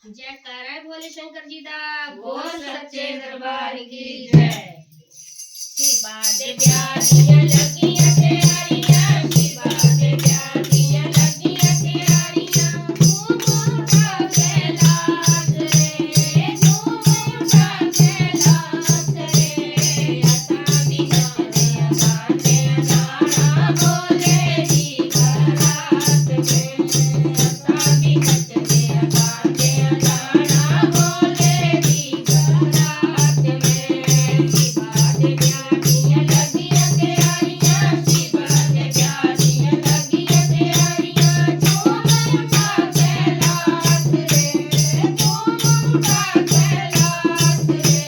जयकारा है भोले शंकर जी दा, बोल सच्चे दरबार की जय। शिवा दे प्यारियां लगियां तैयारियां, शिवा दे प्यारियां लगियां तैयारियां, घूम उठा कैलाश रे, घूम उठा कैलाश रे। असां भी नचदियां गांदियां जाना भोले दी बारात में, असां भी नचदियां गांदियां जाना भोले दी बारात में। शिवा दे प्यारियां लगियां तैयारियां, शिवा दे प्यारियां लगियां तैयारियां, झूम उठा कैलाश रे, झूम उठा कैलाश रे।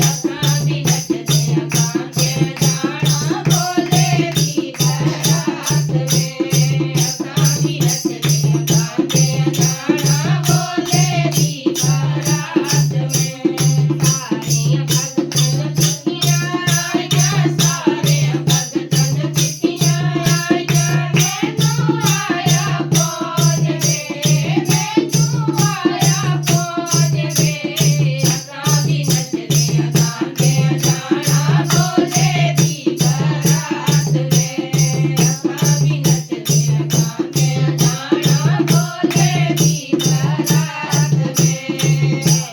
असां भी नचदियां गांदियां जाना भोले दी बारात में, असां भी नचदियां गांदियां जाना भोले दी बारात में। सारियां भगतन चिट्ठियां आइयां, सारियां भगतन चिट्ठियां आइयां, मैनू आया फौज वे, मैनू आया फौज वे। असां भी नचदियां गांदियां जाना भोले दी बारात में, असां भी नचदियां गांदियां जाना भोले दी बारात में। मैं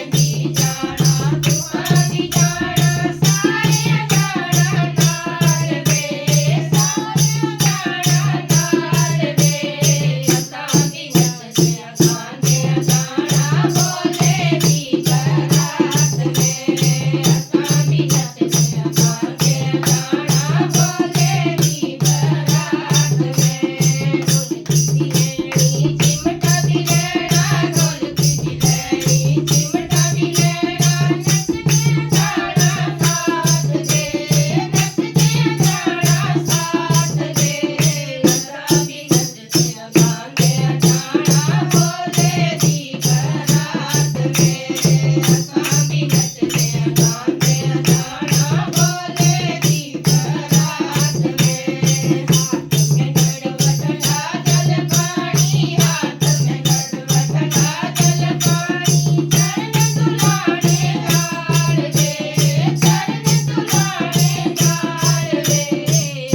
भी जाना तुसां भी जाना, सारियां जाना नाल वे, सारियां जाना नाल वे। असां भी नचदियां गांदियां जाना भोले दी बारात में, असां भी नचदियां गांदियां जाना भोले दी बारात में। ढोलकी दी लैनी चिमटा भी लैना, ढोलकी दी लैनी चिमटा भी लैना, नचदियां जाना साथ दे, नचदियां जाना साथ दे। असां भी नचदियां गांदियां जाना भोले दी बारात में, असां भी नचदियां गांदियां जाना भोले दी बारात में। हाथ में गड़वटला जल पानी, हाथ में गड़वटला जल पानी, चरण दुलारे लाल वे, चरण दुलारे लाल वे।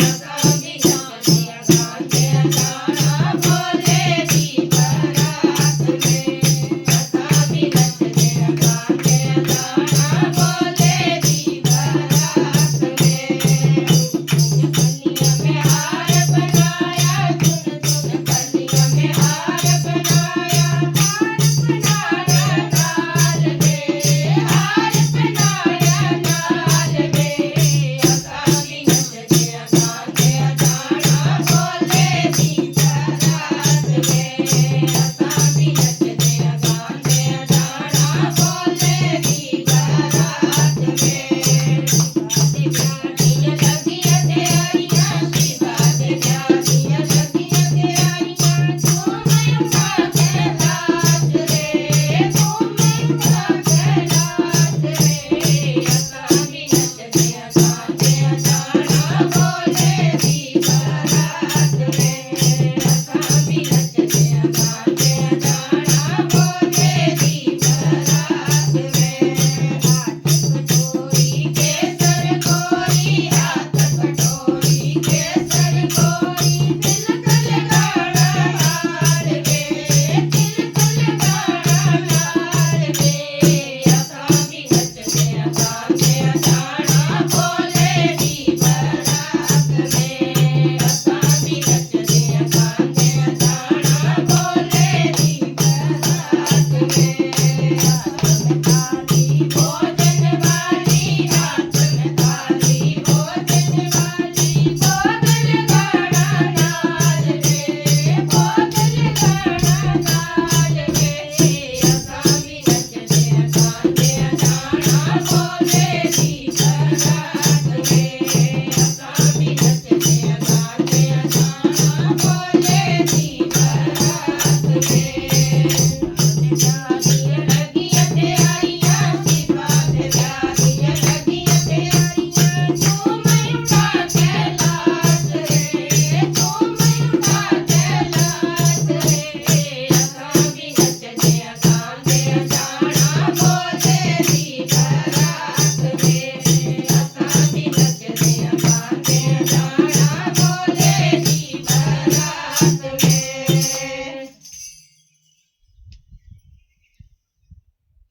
असां भी नचदियां गांदियां जाना